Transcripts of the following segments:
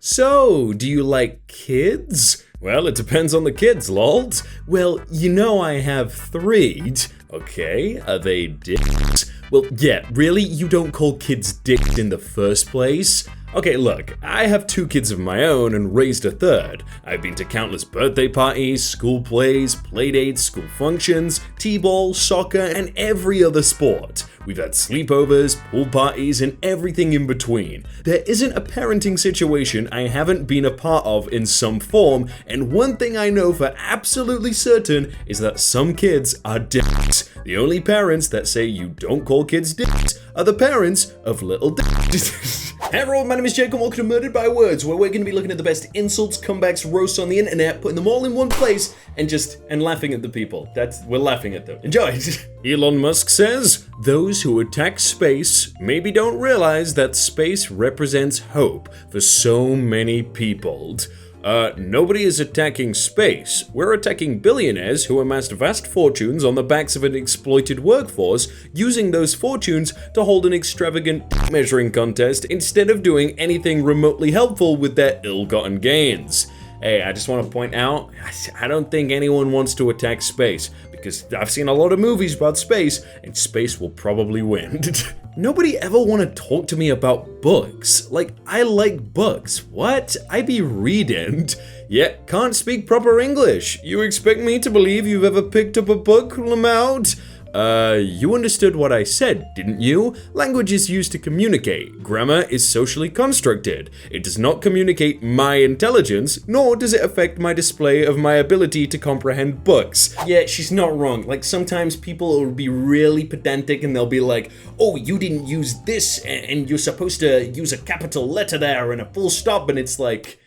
So, do you like kids? Well, it depends on the kids, lols. Well, you know I have 3. Okay, are they dicks? Well, yeah, really? You don't call kids dicks in the first place? Okay, look, I have 2 kids of my own and raised a 3rd. I've been to countless birthday parties, school plays, playdates, school functions, t-ball, soccer, and every other sport. We've had sleepovers, pool parties, and everything in between. There isn't a parenting situation I haven't been a part of in some form, and one thing I know for absolutely certain is that some kids are dicks. The only parents that say you don't call kids dicks are the parents of little dicks. Hey everyone, my name is Jake and welcome to Murdered by Words, where we're going to be looking at the best insults, comebacks, roasts on the internet, putting them all in one place, and laughing at the people. We're laughing at them. Enjoy! Elon Musk says, those who attack space maybe don't realize that space represents hope for so many people. Nobody is attacking space. We're attacking billionaires who amassed vast fortunes on the backs of an exploited workforce, using those fortunes to hold an extravagant measuring contest instead of doing anything remotely helpful with their ill-gotten gains. Hey, I just want to point out, I don't think anyone wants to attack space, because I've seen a lot of movies about space, and space will probably win. Nobody ever want to talk to me about books. Like, I like books. What? I be reading. Yet, can't speak proper English. You expect me to believe you've ever picked up a book, Lamount? You understood what I said, didn't you? Language is used to communicate. Grammar is socially constructed. It does not communicate my intelligence, nor does it affect my display of my ability to comprehend books. Yeah, she's not wrong. Like, sometimes people will be really pedantic and they'll be like, oh, you didn't use this, and you're supposed to use a capital letter there and a full stop, and it's like,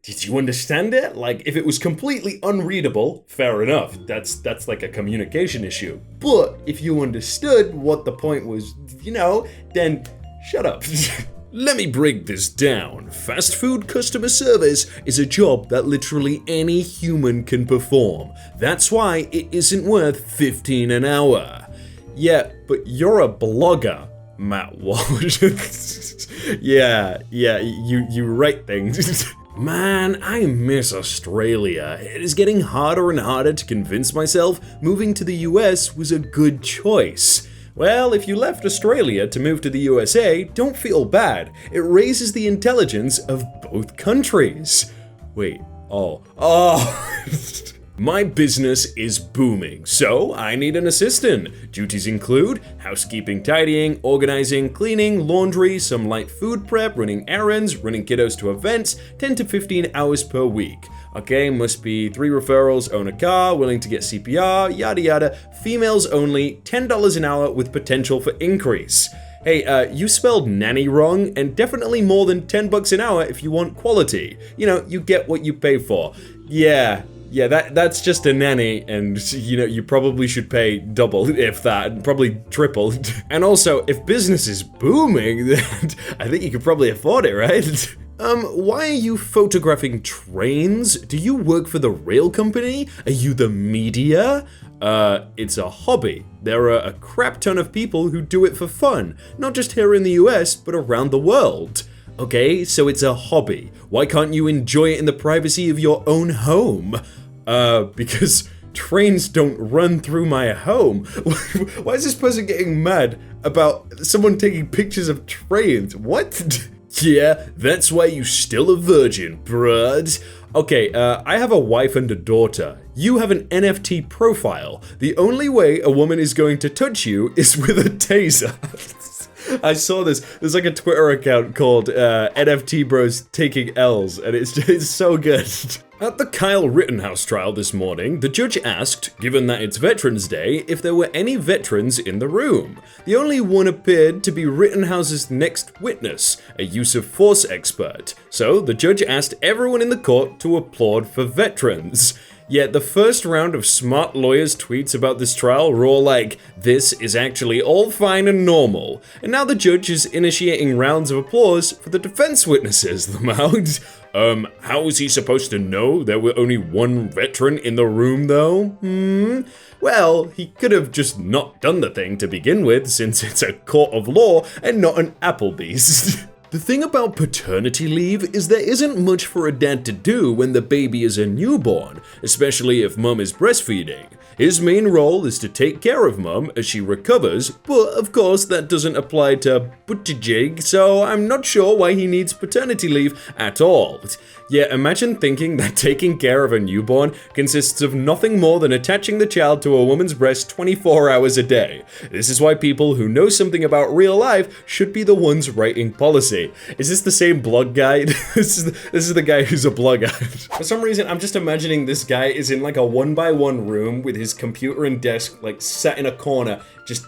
did you understand it? Like, if it was completely unreadable, fair enough. That's like a communication issue. But if you understood what the point was, then shut up. Let me break this down. Fast food customer service is a job that literally any human can perform. That's why it isn't worth $15 an hour. Yeah, but you're a blogger, Matt Walsh. yeah, you write things. Man, I miss Australia. It is getting harder and harder to convince myself moving to the US was a good choice. Well, if you left Australia to move to the USA, don't feel bad. It raises the intelligence of both countries. Wait, oh. My business is booming, so I need an assistant. Duties include housekeeping, tidying, organizing, cleaning, laundry, some light food prep, running errands, running kiddos to events, 10 to 15 hours per week. Okay, must be 3 referrals, own a car, willing to get CPR, yada yada, females only, $10 an hour with potential for increase. Hey, you spelled nanny wrong, and definitely more than $10 an hour if you want quality. You get what you pay for. Yeah, that's just a nanny, and you probably should pay double, if that, probably triple. And also, if business is booming, then I think you could probably afford it, right? Why are you photographing trains? Do you work for the rail company? Are you the media? It's a hobby. There are a crap ton of people who do it for fun, not just here in the US, but around the world. Okay, so it's a hobby. Why can't you enjoy it in the privacy of your own home? Because trains don't run through my home. Why is this person getting mad about someone taking pictures of trains? What? Yeah, that's why you still a virgin, brud. Okay, I have a wife and a daughter. You have an NFT profile. The only way a woman is going to touch you is with a taser. I saw this. There's like a Twitter account called NFT Bros Taking L's, and it's so good. At the Kyle Rittenhouse trial this morning, the judge asked, given that it's Veterans Day, if there were any veterans in the room. The only one appeared to be Rittenhouse's next witness, a use of force expert. So the judge asked everyone in the court to applaud for veterans. Yet the first round of smart lawyers' tweets about this trial were all like, this is actually all fine and normal. And now the judge is initiating rounds of applause for the defense witnesses, Lamount. How was he supposed to know there were only one veteran in the room though? Well, he could have just not done the thing to begin with, since it's a court of law and not an Applebee's. The thing about paternity leave is there isn't much for a dad to do when the baby is a newborn, especially if mum is breastfeeding. His main role is to take care of mum as she recovers, but of course that doesn't apply to FakeJake, so I'm not sure why he needs paternity leave at all. Yeah, imagine thinking that taking care of a newborn consists of nothing more than attaching the child to a woman's breast 24 hours a day. This is why people who know something about real life should be the ones writing policy. Is this the same blog guy? This is the guy who's a blogger. For some reason, I'm just imagining this guy is in like a 1x1 room with his computer and desk like sat in a corner just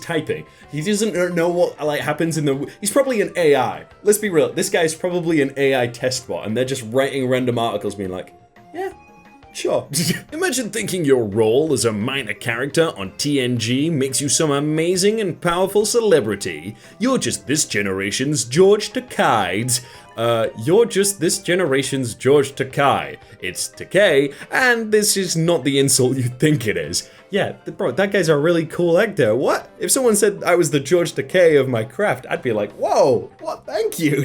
typing. He doesn't know what like happens in the. He's probably an AI. Let's be real. This guy's probably an AI test bot, and they're just writing random articles, being like, yeah. Sure. Imagine thinking your role as a minor character on TNG makes you some amazing and powerful celebrity. You're just this generation's George Takei. You're just this generation's George Takei. It's Takei, and this is not the insult you think it is. Yeah, bro, that guy's a really cool actor. What? If someone said I was the George Takei of my craft, I'd be like, whoa, what, thank you.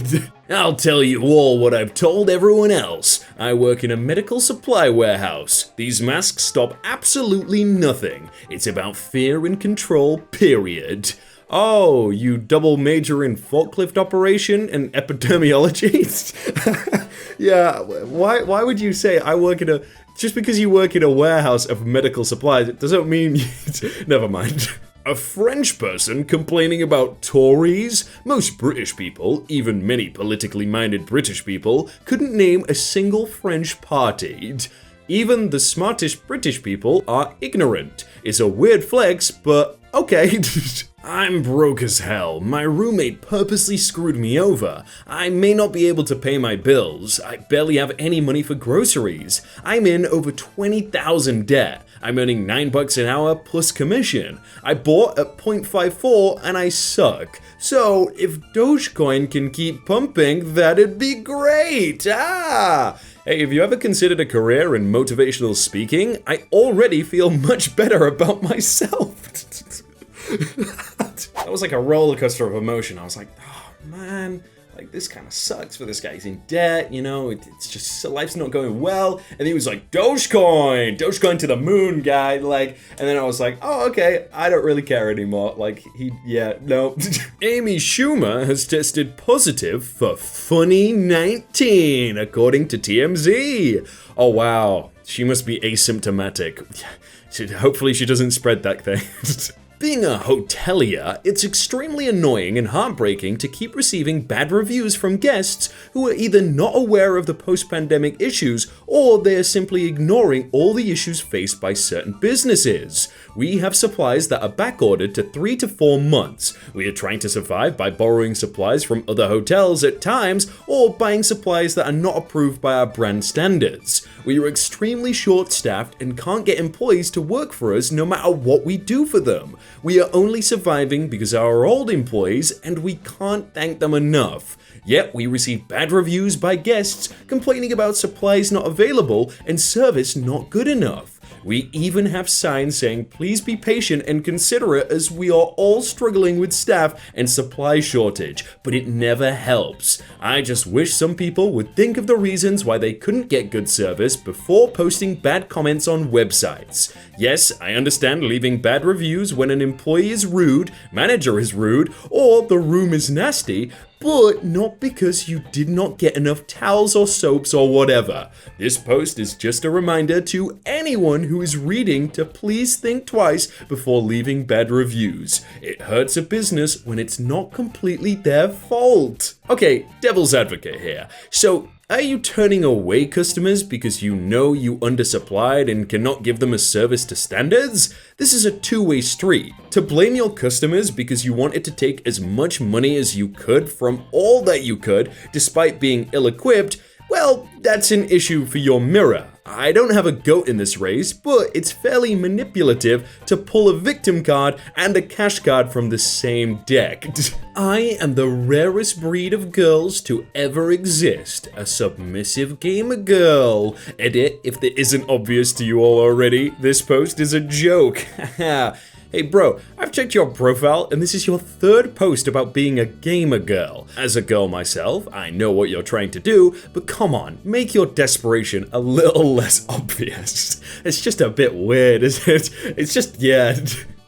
I'll tell you all what I've told everyone else. I work in a medical supply warehouse. These masks stop absolutely nothing. It's about fear and control, period. Oh, you double major in forklift operation and epidermology? Yeah, why would you say I work in a... Just because you work in a warehouse of medical supplies, it doesn't mean never mind. A French person complaining about Tories? Most British people, even many politically minded British people, couldn't name a single French party. Even the smartest British people are ignorant. It's a weird flex, but okay. I'm broke as hell. My roommate purposely screwed me over. I may not be able to pay my bills. I barely have any money for groceries. I'm in over 20,000 debt. I'm earning $9 an hour plus commission. I bought at 0.54 and I suck. So if Dogecoin can keep pumping, that'd be great. Hey, have you ever considered a career in motivational speaking? I already feel much better about myself. That was like a roller coaster of emotion. I was like, oh man, like this kind of sucks for this guy. He's in debt, you know, it's just, life's not going well. And he was like, Dogecoin to the moon, guy. Like, and then I was like, oh, okay, I don't really care anymore. Like, no. Amy Schumer has tested positive for funny 19, according to TMZ. Oh, wow. She must be asymptomatic. Hopefully she doesn't spread that thing. Being a hotelier, it's extremely annoying and heartbreaking to keep receiving bad reviews from guests who are either not aware of the post-pandemic issues or they are simply ignoring all the issues faced by certain businesses. We have supplies that are backordered to 3 to 4 months. We are trying to survive by borrowing supplies from other hotels at times or buying supplies that are not approved by our brand standards. We are extremely short-staffed and can't get employees to work for us no matter what we do for them. We are only surviving because our old employees and we can't thank them enough. Yet we receive bad reviews by guests complaining about supplies not available and service not good enough. We even have signs saying please be patient and considerate as we are all struggling with staff and supply shortage, but it never helps. I just wish some people would think of the reasons why they couldn't get good service before posting bad comments on websites. Yes, I understand leaving bad reviews when an employee is rude, manager is rude, or the room is nasty, but not because you did not get enough towels or soaps or whatever. This post is just a reminder to anyone who is reading to please think twice before leaving bad reviews. It hurts a business when it's not completely their fault. Okay, devil's advocate here. So, are you turning away customers because you know you undersupplied and cannot give them a service to standards? This is a two-way street. To blame your customers because you wanted to take as much money as you could from all that you could, despite being ill-equipped, well, that's an issue for your mirror. I don't have a goat in this race, but it's fairly manipulative to pull a victim card and a cash card from the same deck. I am the rarest breed of girls to ever exist, a submissive gamer girl. Edit, if that isn't obvious to you all already, this post is a joke. Hey bro, I've checked your profile and this is your third post about being a gamer girl. As a girl myself, I know what you're trying to do, but come on, make your desperation a little less obvious. It's just a bit weird, isn't it? It's just, yeah.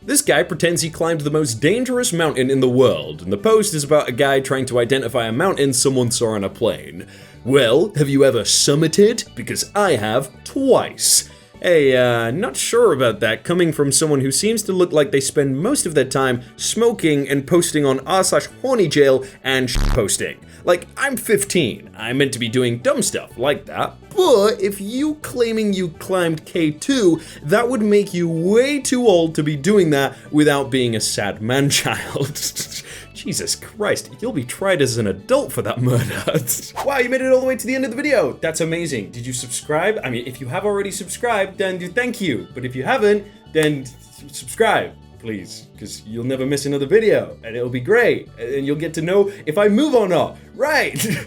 This guy pretends he climbed the most dangerous mountain in the world, and the post is about a guy trying to identify a mountain someone saw on a plane. Well, have you ever summited? Because I have twice. Hey, not sure about that coming from someone who seems to look like they spend most of their time smoking and posting on r/hornyjail and posting. Like, I'm 15, I'm meant to be doing dumb stuff like that, but if you claiming you climbed K2, that would make you way too old to be doing that without being a sad man-child. Jesus Christ, you'll be tried as an adult for that murder. Wow, you made it all the way to the end of the video. That's amazing. Did you subscribe? I mean, if you have already subscribed, then thank you. But if you haven't, then subscribe, please, because you'll never miss another video, and it'll be great, and you'll get to know if I move or not. Right.